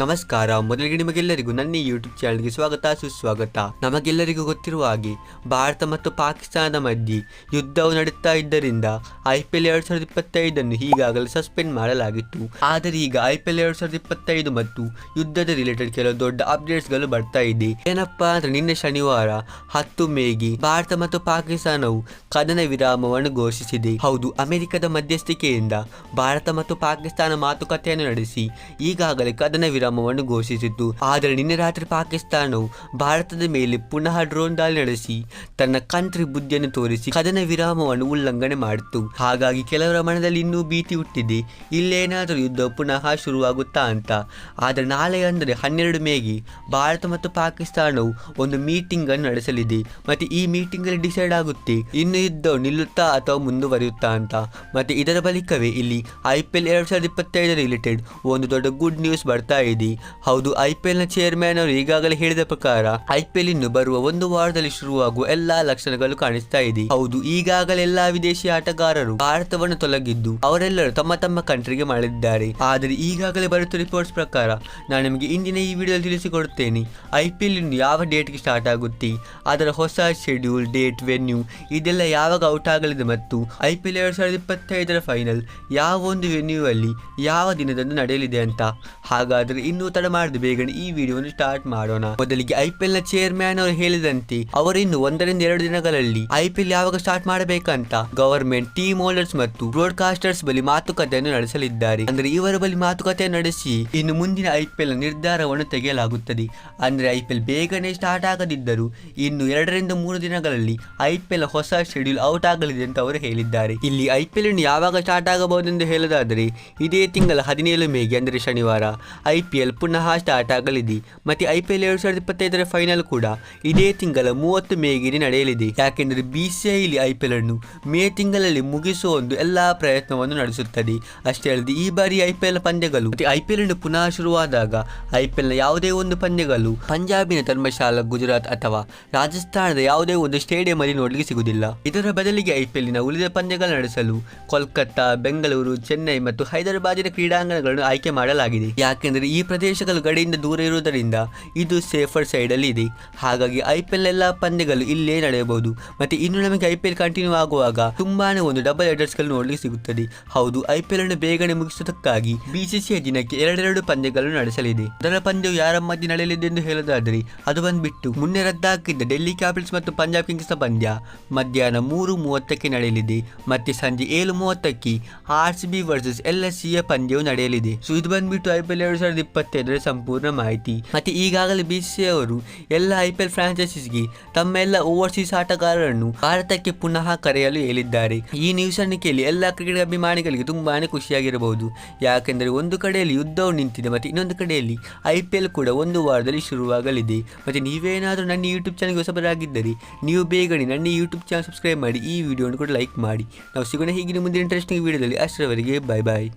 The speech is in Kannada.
ನಮಸ್ಕಾರ. ಮೊದಲಿಗೆ ನಿಮಗೆಲ್ಲರಿಗೂ ನನ್ನ ಯೂಟ್ಯೂಬ್ ಚಾನಲ್ಗೆ ಸ್ವಾಗತ ಸುಸ್ವಾಗತ. ನಮಗೆಲ್ಲರಿಗೂ ಗೊತ್ತಿರುವ ಹಾಗೆ ಭಾರತ ಮತ್ತು ಪಾಕಿಸ್ತಾನದ ಮಧ್ಯೆ ಯುದ್ಧವು ನಡೆಯುತ್ತಾ ಇದ್ದರಿಂದ IPL 2025 ಈಗಾಗಲೇ ಸಸ್ಪೆಂಡ್ ಮಾಡಲಾಗಿತ್ತು. ಆದರೆ ಈಗ IPL 2025 ಮತ್ತು ಯುದ್ಧದ ರಿಲೇಟೆಡ್ ಕೆಲವು ದೊಡ್ಡ ಅಪ್ಡೇಟ್ಸ್ಗಳು ಬರ್ತಾ ಇದೆ. ಏನಪ್ಪಾ ಅಂದ್ರೆ ನಿನ್ನೆ ಶನಿವಾರ 10 ಮೇಗೆ ಭಾರತ ಮತ್ತು ಪಾಕಿಸ್ತಾನವು ಕದನ ವಿರಾಮವನ್ನು ಘೋಷಿಸಿದೆ. ಹೌದು, ಅಮೆರಿಕದ ಮಧ್ಯಸ್ಥಿಕೆಯಿಂದ ಭಾರತ ಮತ್ತು ಪಾಕಿಸ್ತಾನ ಮಾತುಕತೆಯನ್ನು ನಡೆಸಿ ಈಗಾಗಲೇ ಕದನ ವಿರಾಮವನ್ನು ಘೋಷಿಸಿತ್ತು. ಆದರೆ ನಿನ್ನೆ ರಾತ್ರಿ ಪಾಕಿಸ್ತಾನವು ಭಾರತದ ಮೇಲೆ ಪುನಃ ಡ್ರೋನ್ ದಾಳಿ ನಡೆಸಿ ತನ್ನ ಕಂತ್ರಿ ಬುದ್ಧಿಯನ್ನು ತೋರಿಸಿ ಕದನ ವಿರಾಮವನ್ನು ಉಲ್ಲಂಘನೆ ಮಾಡಿತು. ಹಾಗಾಗಿ ಕೆಲವರ ಮನದಲ್ಲಿ ಇನ್ನೂ ಭೀತಿ ಹುಟ್ಟಿದೆ, ಇಲ್ಲೇನಾದರೂ ಯುದ್ಧ ಪುನಃ ಶುರುವಾಗುತ್ತಾ ಅಂತ. ಆದರೆ ನಾಳೆ ಅಂದರೆ 12 ಮೇಗೆ ಭಾರತ ಮತ್ತು ಪಾಕಿಸ್ತಾನವು ಒಂದು ಮೀಟಿಂಗ್ ಅನ್ನು ನಡೆಸಲಿದೆ. ಮತ್ತೆ ಈ ಮೀಟಿಂಗ್ ಅಲ್ಲಿ ಡಿಸೈಡ್ ಆಗುತ್ತೆ ಇನ್ನು ಯುದ್ಧವು ನಿಲ್ಲುತ್ತಾ ಅಥವಾ ಮುಂದುವರಿಯುತ್ತಾ ಅಂತ. ಮತ್ತೆ ಇದರ ಬಳಿಕವೇ ಇಲ್ಲಿ IPL 2025 ರಿಲೇಟೆಡ್ ಒಂದು ದೊಡ್ಡ ಗುಡ್ ನ್ಯೂಸ್ ಬರ್ತಾ ಇದೆ. ಹೌದು, IPL ನ ಚೇರ್ಮನ್ ಅವರು ಈಗಾಗಲೇ ಹೇಳಿದ ಪ್ರಕಾರ IPL ಇನ್ನು ಬರುವ ಒಂದು ವಾರದಲ್ಲಿ ಶುರುವಾಗುವ ಎಲ್ಲಾ ಲಕ್ಷಣಗಳು ಕಾಣಿಸ್ತಾ ಇದೆ. ಹೌದು, ಈಗಾಗಲೇ ಎಲ್ಲಾ ವಿದೇಶಿ ಆಟಗಾರರು ಭಾರತವನ್ನು ತೊಲಗಿದ್ದು ಅವರೆಲ್ಲರೂ ತಮ್ಮ ತಮ್ಮ ಕಂಟ್ರಿಗೆ ಮರಳಿದ್ದಾರೆ. ಆದರೆ ಈಗಾಗಲೇ ಬರುತ್ತಿರುವ ರಿಪೋರ್ಟ್ಸ್ ಪ್ರಕಾರ ನಾನು ನಿಮಗೆ ಇಂದಿನ ಈ ವಿಡಿಯೋದಲ್ಲಿ ತಿಳಿಸಿಕೊಡುತ್ತೇನೆ IPL ಇನ್ನು ಯಾವ ಡೇಟ್ಗೆ ಸ್ಟಾರ್ಟ್ ಆಗುತ್ತೆ, ಅದರ ಹೊಸ ಶೆಡ್ಯೂಲ್, ಡೇಟ್, ವೆನ್ಯೂ ಇದೆಲ್ಲ ಯಾವಾಗ ಔಟ್ ಆಗಲಿದೆ ಮತ್ತು IPL 2025 ಫೈನಲ್ ಯಾವ ಒಂದು ವೆನ್ಯೂ ಅಲ್ಲಿ ಯಾವ ದಿನದಂದು ನಡೆಯಲಿದೆ ಅಂತ. ಹಾಗಾದ್ರೆ ಇನ್ನೂ ತಡ ಮಾಡದೆ ಬೇಗನೆ ಈ ವಿಡಿಯೋವನ್ನು ಸ್ಟಾರ್ಟ್ ಮಾಡೋಣ. ಮೊದಲಿಗೆ IPL ನ ಚೇರ್ಮನ್ ಅವರು ಹೇಳಿದಂತೆ ಅವರು ಇನ್ನು 1 ರಿಂದ 2 ದಿನಗಳಲ್ಲಿ IPL ಯಾವಾಗ ಸ್ಟಾರ್ಟ್ ಮಾಡಬೇಕಂತ ಗವರ್ಮೆಂಟ್, ಟೀಮ್ ಹೋಲ್ಡರ್ಸ್ ಮತ್ತು ಬ್ರಾಡ್ಕಾಸ್ಟರ್ಸ್ ಬಳಿ ಮಾತುಕತೆಯನ್ನು ನಡೆಸಲಿದ್ದಾರೆ. ಅಂದ್ರೆ ಇವರ ಬಳಿ ಮಾತುಕತೆ ನಡೆಸಿ ಇನ್ನು ಮುಂದಿನ IPL ನ ನಿರ್ಧಾರವನ್ನು ತೆಗೆಯಲಾಗುತ್ತದೆ. ಅಂದ್ರೆ IPL ಬೇಗನೆ ಸ್ಟಾರ್ಟ್ ಆಗದಿದ್ದರೂ ಇನ್ನು 2 ರಿಂದ 3 ದಿನಗಳಲ್ಲಿ IPL ಹೊಸ ಶೆಡ್ಯೂಲ್ ಔಟ್ ಆಗಲಿದೆ ಅಂತ ಅವರು ಹೇಳಿದ್ದಾರೆ. ಇಲ್ಲಿ IPL ಯಾವಾಗ ಸ್ಟಾರ್ಟ್ ಆಗಬಹುದೆಂದು ಹೇಳೋದಾದರೆ ಇದೇ ತಿಂಗಳ 17 ಮೇಗೆ ಅಂದರೆ ಶನಿವಾರ IPL ಪುನಃ ಸ್ಟಾರ್ಟ್ ಆಗಲಿದೆ. ಮತ್ತೆ IPL 2025 ಫೈನಲ್ ಕೂಡ ಇದೇ ತಿಂಗಳ 30 ಮೇಗೆ ನಡೆಯಲಿದೆ. ಯಾಕೆಂದರೆ BCCI ಇಲ್ಲಿ IPL ಅನ್ನು ಮೇ ತಿಂಗಳಲ್ಲಿ ಮುಗಿಸುವ ಒಂದು ಎಲ್ಲಾ ಪ್ರಯತ್ನವನ್ನು ನಡೆಸುತ್ತದೆ. ಅಷ್ಟೇ ಅಲ್ಲದೆ ಈ ಬಾರಿ IPL ಪಂದ್ಯಗಳು ಮತ್ತೆ IPL ಪುನಃ ಶುರುವಾದಾಗ IPL ನ ಯಾವುದೇ ಒಂದು ಪಂದ್ಯಗಳು ಪಂಜಾಬಿನ ಧರ್ಮಶಾಲಾ, ಗುಜರಾತ್ ಅಥವಾ ರಾಜಸ್ಥಾನದ ಯಾವುದೇ ಒಂದು ಸ್ಟೇಡಿಯಂ ಅಲ್ಲಿ ನೋಡಲಿಕ್ಕೆ ಸಿಗುವುದಿಲ್ಲ. ಇದರ ಬದಲಿಗೆ IPL ನ ಉಳಿದ ಪಂದ್ಯಗಳು ನಡೆಸಲು ಕೋಲ್ಕತ್ತಾ, ಬೆಂಗಳೂರು, ಚೆನ್ನೈ ಮತ್ತು ಹೈದರಾಬಾದಿನ ಕ್ರೀಡಾಂಗಣಗಳನ್ನು ಆಯ್ಕೆ ಮಾಡಲಾಗಿದೆ. ಯಾಕೆಂದರೆ ಈ ಪ್ರದೇಶಗಳು ಗಡಿಯಿಂದ ದೂರ ಇರುವುದರಿಂದ ಇದು ಸೇಫರ್ ಸೈಡ್ ಅಲ್ಲಿ ಇದೆ. ಹಾಗಾಗಿ IPL ಎಲ್ಲ ಪಂದ್ಯಗಳು ಇಲ್ಲೇ ನಡೆಯಬಹುದು. ಮತ್ತೆ ಇನ್ನು ನಮಗೆ IPL ಕಂಟಿನ್ಯೂ ಆಗುವಾಗ ತುಂಬಾನೇ ಒಂದು ಡಬಲ್ ಹೆಡರ್ಸ್ ಗಳು ನೋಡಲಿಕ್ಕೆ ಸಿಗುತ್ತದೆ. ಹೌದು, IPL ಅನ್ನು ಬೇಗನೆ ಮುಗಿಸುವುದಕ್ಕಾಗಿ BCCI ದಿನಕ್ಕೆ 2 ಪಂದ್ಯಗಳು ನಡೆಸಲಿದೆ. ಅದರ ಪಂದ್ಯವು ಯಾರ ಮಧ್ಯೆ ನಡೆಯಲಿದೆ ಎಂದು ಹೇಳೋದಾದ್ರೆ ಅದು ಬಂದ್ಬಿಟ್ಟು ಮುನ್ನೆ ರದ್ದಾಗಿದ್ದ ಡೆಲ್ಲಿ ಕ್ಯಾಪಿಟಲ್ಸ್ ಮತ್ತು ಪಂಜಾಬ್ ಕಿಂಗ್ಸ್ ನ ಪಂದ್ಯ ಮಧ್ಯಾಹ್ನ 3:30ಕ್ಕೆ ನಡೆಯಲಿದೆ. ಮತ್ತೆ ಸಂಜೆ 7:30ಕ್ಕೆ RCB ವರ್ಸಸ್ LSC ಪಂದ್ಯವು ನಡೆಯಲಿದೆ. ಸೊ ಇದು ಬಂದ್ಬಿಟ್ಟು IPL 2025 ಸಂಪೂರ್ಣ ಮಾಹಿತಿ. ಮತ್ತೆ ಈಗಾಗಲೇ BCCI ಅವರು ಎಲ್ಲ IPL ಫ್ರಾಂಚೈಸೀಸ್ಗೆ ತಮ್ಮ ಎಲ್ಲ ಓವರ್ಸೀಸ್ ಆಟಗಾರರನ್ನು ಭಾರತಕ್ಕೆ ಪುನಃ ಕರೆಯಲು ಹೇಳಿದ್ದಾರೆ. ಈ ನ್ಯೂಸ್ ಅನ್ನು ಕೇಳಿ ಎಲ್ಲ ಕ್ರಿಕೆಟ್ ಅಭಿಮಾನಿಗಳಿಗೆ ತುಂಬಾನೇ ಖುಷಿಯಾಗಿರಬಹುದು. ಯಾಕೆಂದರೆ ಒಂದು ಕಡೆಯಲ್ಲಿ ಯುದ್ಧವು ನಿಂತಿದೆ ಮತ್ತೆ ಇನ್ನೊಂದು ಕಡೆಯಲ್ಲಿ IPL ಕೂಡ ಒಂದು ವಾರದಲ್ಲಿ ಶುರುವಾಗಲಿದೆ. ಮತ್ತೆ ನೀವೇನಾದರೂ ನನ್ನ ಯೂಟ್ಯೂಬ್ ಚಾನಲ್ಗೆ ಹೊಸಬರಾಗಿದ್ದರೆ ನೀವು ಬೇಗನೆ ನನ್ನ ಯೂಟ್ಯೂಬ್ ಚಾನಲ್ ಸಬ್ಸ್ಕ್ರೈಬ್ ಮಾಡಿ, ಈ ವಿಡಿಯೋವನ್ನು ಕೂಡ ಲೈಕ್ ಮಾಡಿ. ನಾವು ಸಿಗೋಣ ಹೀಗಿನ ಮುಂದಿನ ಇಂಟ್ರೆಸ್ಟಿಂಗ್ ವಿಡಿಯೋದಲ್ಲಿ. ಅಷ್ಟರವರೆಗೆ ಬೈ ಬಾಯ್.